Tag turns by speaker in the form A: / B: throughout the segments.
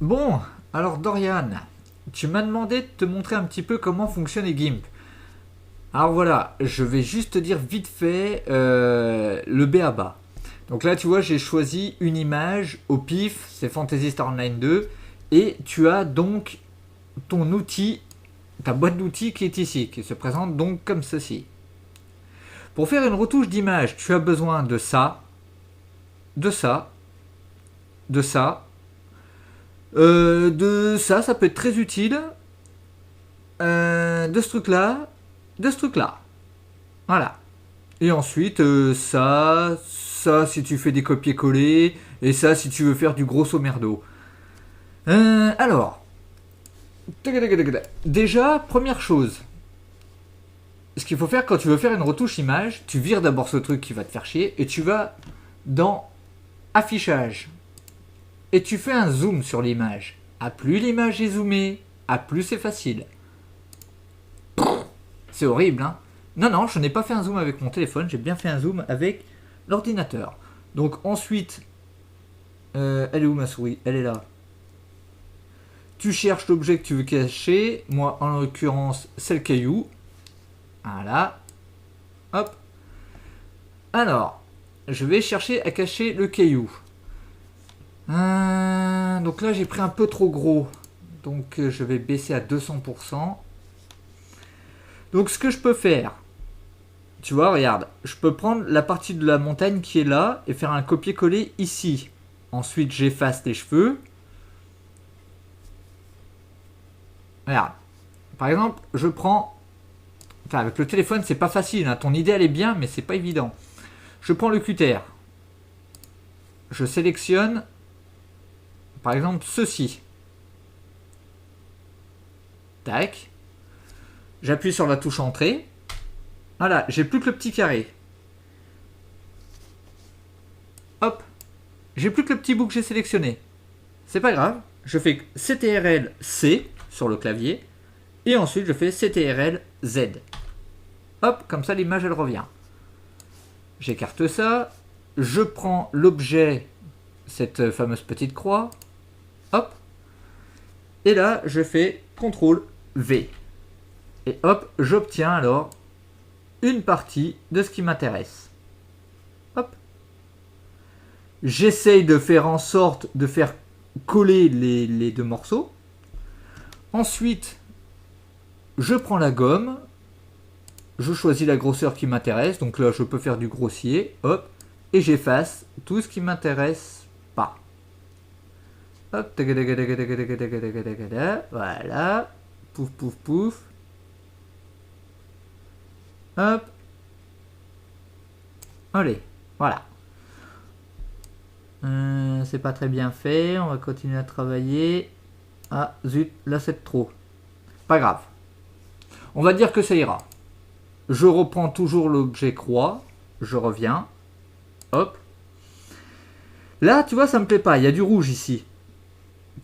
A: Bon, alors Dorian, tu m'as demandé de te montrer un petit peu comment fonctionne les GIMP. Alors voilà, je vais juste te dire vite fait le B à bas. Donc là, tu vois, j'ai choisi une image au pif, c'est Fantasy Star Online 2, et tu as donc ton outil, ta boîte d'outils qui est ici, qui se présente donc comme ceci. Pour faire une retouche d'image, tu as besoin de ça, de ça, de ça, ça peut être très utile, de ce truc-là, de ce truc-là. Voilà. Et ensuite, ça si tu fais des copier-coller, et ça si tu veux faire du grosso merdo. Alors, déjà, première chose, ce qu'il faut faire quand tu veux faire une retouche image, tu vires d'abord ce truc qui va te faire chier, et tu vas dans affichage. Et tu fais un zoom sur l'image. À plus l'image est zoomée, à plus c'est facile. C'est horrible, hein. Non, non, je n'ai pas fait un zoom avec mon téléphone, j'ai bien fait un zoom avec l'ordinateur. Donc ensuite, elle est où ma souris? Elle est là. Tu cherches l'objet que tu veux cacher. Moi, en l'occurrence, c'est le caillou. Voilà. Hop. Alors, je vais chercher à cacher le caillou. Donc là, j'ai pris un peu trop gros. Donc je vais baisser à 200%. Donc ce que je peux faire, tu vois, regarde, je peux prendre la partie de la montagne qui est là et faire un copier-coller ici. Ensuite, j'efface les cheveux. Regarde. Par exemple, je prends... Enfin, avec le téléphone, c'est pas facile, hein. Ton idée, elle est bien, mais c'est pas évident. Je prends le cutter. Je sélectionne, par exemple, ceci. Tac. J'appuie sur la touche entrée. Voilà, j'ai plus que le petit carré. Hop. J'ai plus que le petit bout que j'ai sélectionné. C'est pas grave. Je fais CTRL C sur le clavier. Et ensuite, je fais CTRL Z. Hop, comme ça, l'image, elle revient. J'écarte ça. Je prends l'objet, cette fameuse petite croix. Hop. Et là, je fais CTRL V. Et hop, j'obtiens alors une partie de ce qui m'intéresse. Hop. J'essaye de faire en sorte de faire coller les deux morceaux. Ensuite, je prends la gomme. Je choisis la grosseur qui m'intéresse. Donc là, je peux faire du grossier. Hop. Et j'efface tout ce qui m'intéresse pas. Hop. Voilà. Pouf, pouf, pouf. Hop. Allez. Voilà. C'est pas très bien fait. On va continuer à travailler. Ah, zut. Là, c'est trop. Pas grave. On va dire que ça ira. Je reprends toujours l'objet croix. Je reviens. Hop. Là, tu vois, ça me plaît pas. Il y a du rouge ici.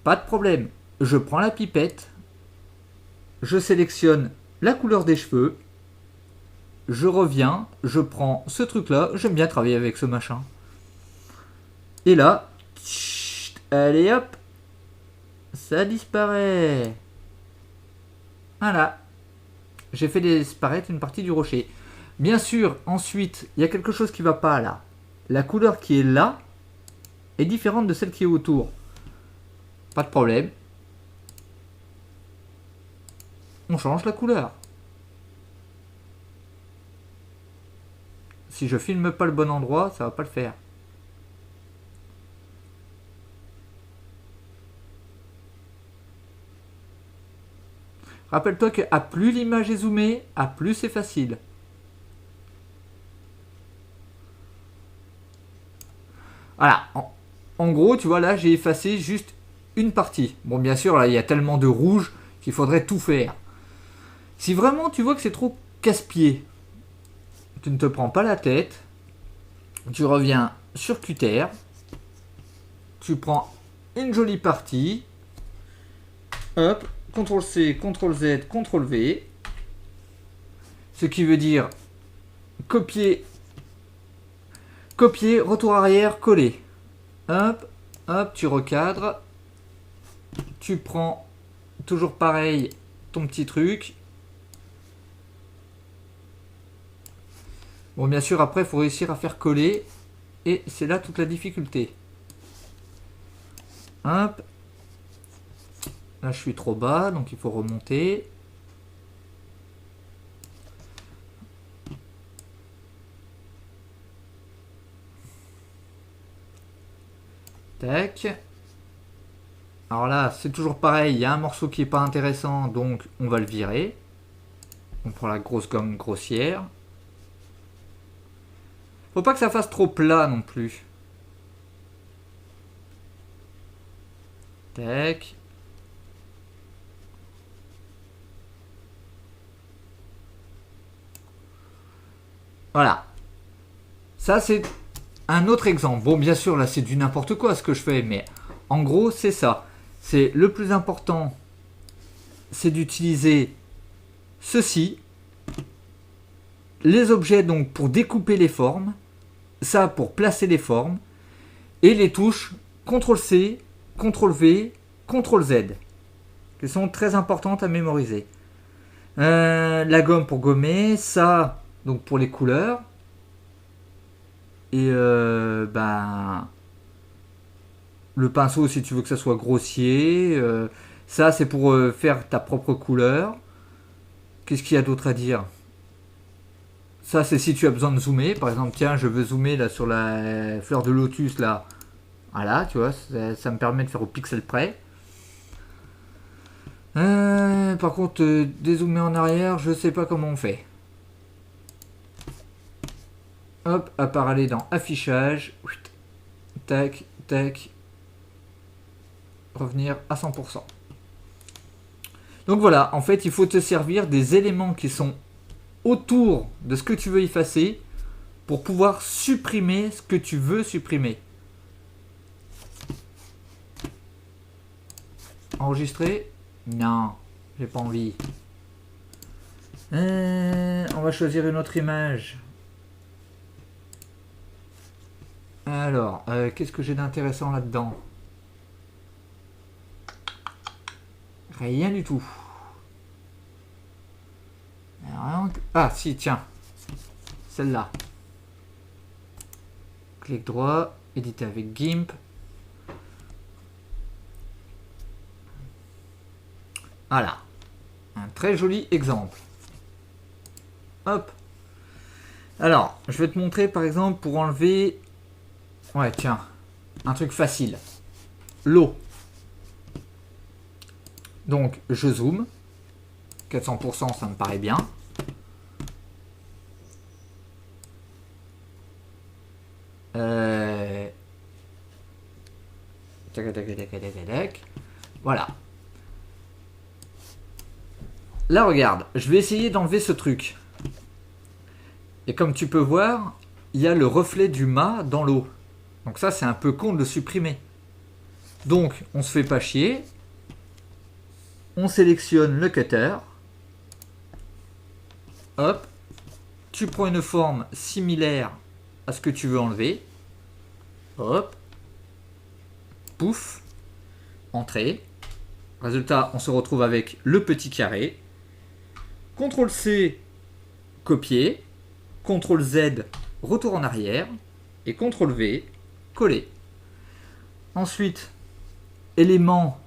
A: Pas de problème. Je prends la pipette. Je sélectionne la couleur des cheveux. Je reviens. Je prends ce truc-là. J'aime bien travailler avec ce machin. Et là, allez hop. Ça disparaît. Voilà. J'ai fait disparaître une partie du rocher. Bien sûr, ensuite, il y a quelque chose qui ne va pas là. La couleur qui est là est différente de celle qui est autour. Pas de problème. On change la couleur. Si je filme pas le bon endroit, ça va pas le faire. Rappelle-toi qu'à plus l'image est zoomée, à plus c'est facile. Voilà. En gros, tu vois, là, j'ai effacé juste une partie. Bon, bien sûr, là, il y a tellement de rouge qu'il faudrait tout faire. Si vraiment tu vois que c'est trop casse-pied, tu ne te prends pas la tête, tu reviens sur Cutter, tu prends une jolie partie, hop, CTRL-C, CTRL-Z, CTRL-V, ce qui veut dire copier, copier, retour arrière, coller. Hop, hop, tu recadres. tu prends toujours pareil ton petit truc. Bon, bien sûr, après, il faut réussir à faire coller. Et c'est là toute la difficulté. Hop. Là, je suis trop bas, donc il faut remonter. Tac. Alors là, c'est toujours pareil. Il y a un morceau qui n'est pas intéressant, donc on va le virer. On prend la grosse gomme grossière. Faut pas que ça fasse trop plat non plus. Tac. Voilà. Ça, c'est un autre exemple. Bon, bien sûr, là, c'est du n'importe quoi ce que je fais, mais en gros, c'est ça. C'est le plus important, c'est d'utiliser ceci. Les objets, donc, pour découper les formes. Ça, pour placer les formes. Et les touches CTRL-C, CTRL-V, CTRL-Z. Qui sont très importantes à mémoriser. La gomme pour gommer. Ça, donc, pour les couleurs. Et le pinceau, si tu veux que ça soit grossier. Ça, c'est pour faire ta propre couleur. Qu'est-ce qu'il y a d'autre à dire? Ça, c'est si tu as besoin de zoomer. Par exemple, tiens, je veux zoomer là sur la fleur de lotus là. Voilà, tu vois, ça me permet de faire au pixel près. Par contre, dézoomer en arrière, je sais pas comment on fait. Hop, à part aller dans affichage. Tac, tac. Revenir à 100%. Donc voilà, en fait, il faut te servir des éléments qui sont autour de ce que tu veux effacer pour pouvoir supprimer ce que tu veux supprimer. Enregistrer? Non, j'ai pas envie. On va choisir une autre image. Alors, qu'est-ce que j'ai d'intéressant là-dedans? Rien du tout. Ah si, tiens. Celle-là. Clic droit, éditer avec GIMP. Voilà. Un très joli exemple. Hop. Alors, je vais te montrer par exemple pour enlever... Ouais, tiens. Un truc facile. L'eau. Donc, je zoome. 400%, ça me paraît bien. Voilà. Là, regarde. Je vais essayer d'enlever ce truc. Et comme tu peux voir, il y a le reflet du mât dans l'eau. Donc ça, c'est un peu con de le supprimer. Donc, on se fait pas chier. On sélectionne le cutter. Hop. Tu prends une forme similaire à ce que tu veux enlever. Hop. Pouf. Entrée. Résultat, on se retrouve avec le petit carré. CTRL-C, copier. CTRL-Z, retour en arrière. Et CTRL-V, coller. Ensuite, élément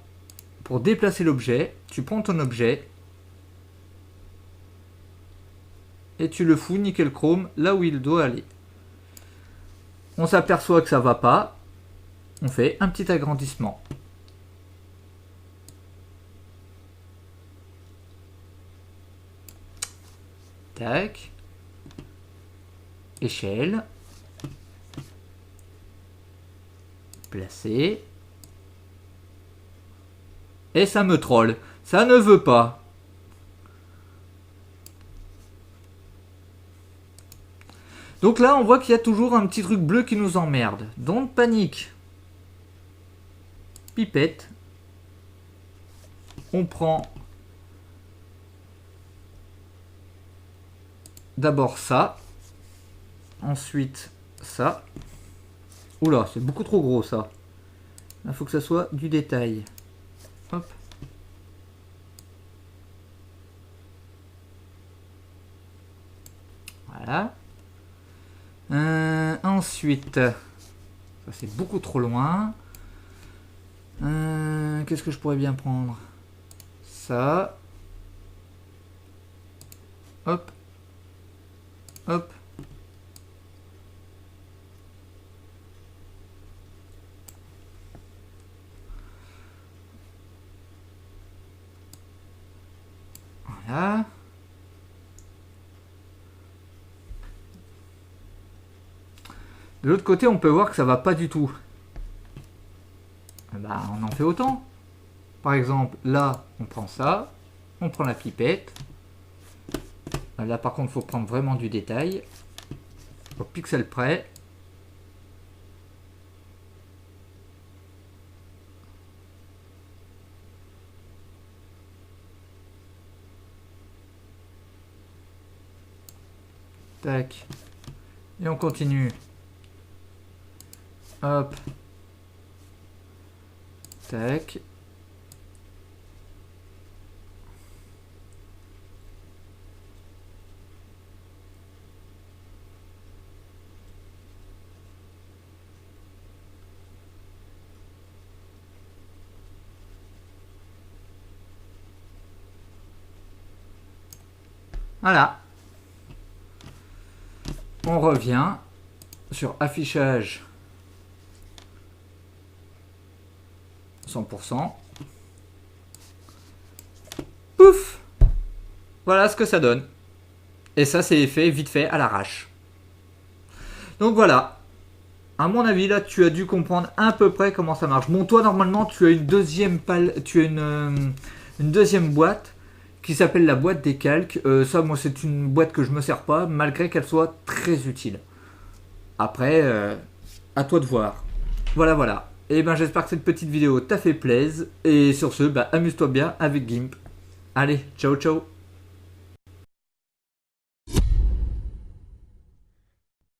A: pour déplacer l'objet. Tu prends ton objet. Et tu le fous nickel chrome là où il doit aller. On s'aperçoit que ça va pas. On fait un petit agrandissement. Tac. Échelle. Placer. Et ça me troll. Ça ne veut pas. Donc là, on voit qu'il y a toujours un petit truc bleu qui nous emmerde. Don't panique. Pipette. On prend d'abord ça. Ensuite ça. Oula, c'est beaucoup trop gros ça. Il faut que ça soit du détail. Hop. Voilà. Ensuite, ça c'est beaucoup trop loin. Qu'est-ce que je pourrais bien prendre? Ça. Hop. Hop. Voilà. De l'autre côté, on peut voir que ça va pas du tout. Bah, on en fait autant. Par exemple, là, on prend ça. On prend la pipette. Là, par contre, il faut prendre vraiment du détail. Au pixel près. Tac. Et on continue. Hop. Tac. Voilà. On revient sur affichage 100%. Pouf! Voilà ce que ça donne. Et ça, c'est fait vite fait à l'arrache. Donc voilà. À mon avis, là, tu as dû comprendre à peu près comment ça marche. Bon, toi, normalement, tu as une deuxième une deuxième boîte qui s'appelle la boîte des calques. Ça, moi, c'est une boîte que je me sers pas, malgré qu'elle soit très utile. Après, à toi de voir. Voilà, voilà. Et ben, j'espère que cette petite vidéo t'a fait plaisir. Et sur ce, bah, amuse-toi bien avec GIMP. Allez, ciao, ciao.